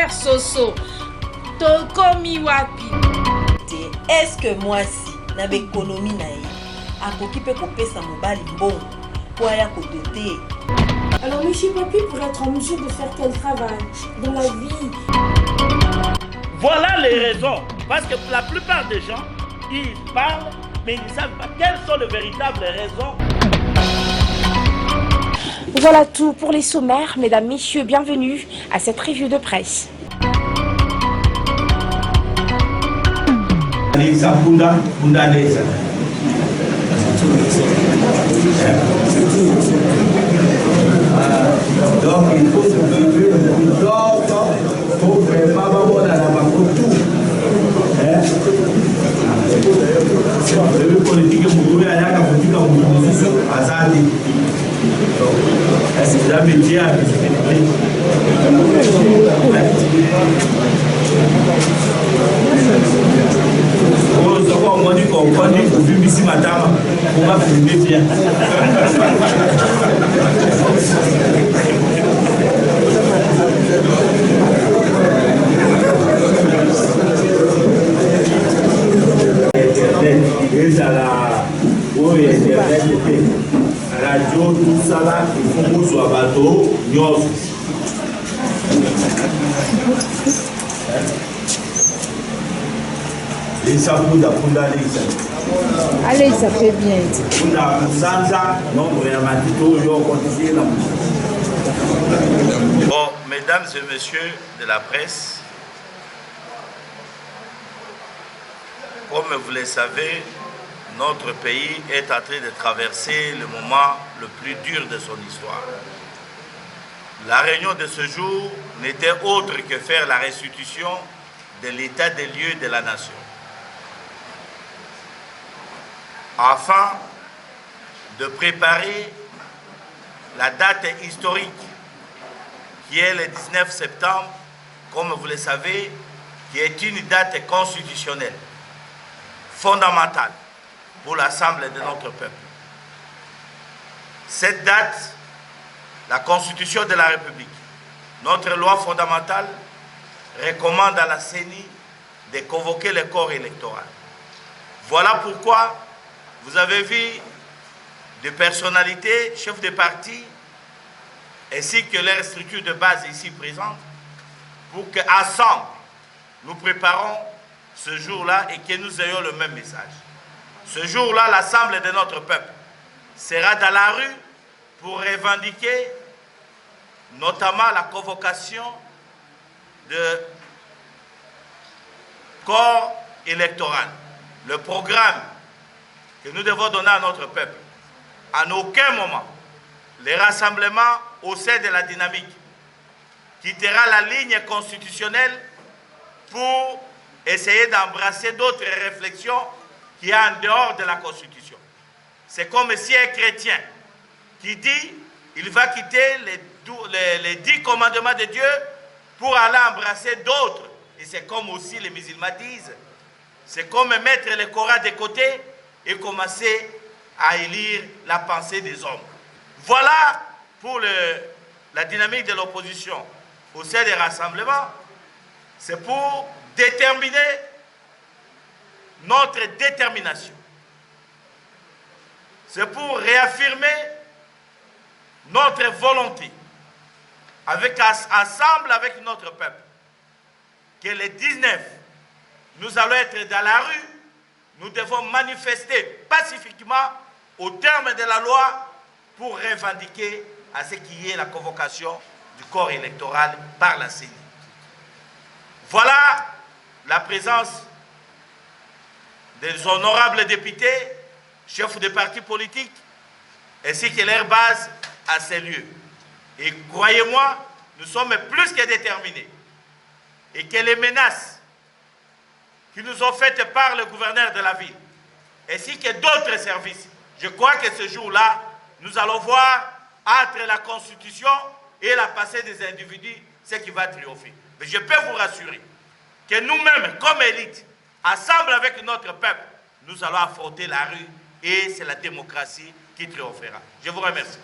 Frère Soso, tokomi wapi? Est-ce que moi si na l'économie na ye akoki pe kopesa mobali mbongo po aya kodote? Alors monsieur Papi pour être en mesure de faire quel travail dans la vie? Voilà les raisons. Parce que la plupart des gens, ils parlent, mais ils ne savent pas quelles sont les véritables raisons. Voilà tout pour les sommaires. Mesdames, messieurs, bienvenue à cette revue de presse. Donc il faut se lever depuis longtemps pour vraiment avoir la tout. Le politique est à la politique à Azadi. C'est un métier à visibilité. On dit qu'on dit qu'on vit ici madame, on va filmer bien. Et à la radio, tout ça là, il faut qu'on soit bateau, et ça pour Allez, ça fait bien. Bon, mesdames et messieurs de la presse, comme vous le savez, notre pays est en train de traverser le moment le plus dur de son histoire. La réunion de ce jour n'était autre que faire la restitution de l'état des lieux de la nation, afin de préparer la date historique qui est le 19 septembre, comme vous le savez, qui est une date constitutionnelle, fondamentale pour l'Assemblée de notre peuple. Cette date, la Constitution de la République, notre loi fondamentale, recommande à la CENI de convoquer le corps électoral. Voilà pourquoi vous avez vu des personnalités, chefs de parti, ainsi que leurs structures de base ici présentes, pour qu'ensemble, nous préparons ce jour-là et que nous ayons le même message. Ce jour-là, l'Assemblée de notre peuple sera dans la rue pour revendiquer notamment la convocation de corps électoral, le programme que nous devons donner à notre peuple. En aucun moment, les rassemblements au sein de la dynamique quittera la ligne constitutionnelle pour essayer d'embrasser d'autres réflexions qui est en dehors de la Constitution. C'est comme si un chrétien qui dit qu'il va quitter les 10 commandements de Dieu pour aller embrasser d'autres. Et c'est comme aussi les musulmans disent, c'est comme mettre le Coran de côté et commencer à élire la pensée des hommes. Voilà pour la dynamique de l'opposition au sein des rassemblements. C'est pour déterminer notre détermination. C'est pour réaffirmer notre volonté, ensemble avec notre peuple, que le 19, nous allons être dans la rue, nous devons manifester pacifiquement au terme de la loi pour revendiquer à ce qui est la convocation du corps électoral par la CENI. Voilà la présence des honorables députés, chefs de partis politiques, ainsi que leur base à ces lieux. Et croyez-moi, nous sommes plus que déterminés. Et que les menaces qui nous ont faites par le gouverneur de la ville, ainsi que d'autres services, je crois que ce jour-là, nous allons voir entre la Constitution et la passée des individus ce qui va triompher. Mais je peux vous rassurer que nous-mêmes, comme élite, ensemble avec notre peuple, nous allons affronter la rue et c'est la démocratie qui triomphera. Je vous remercie.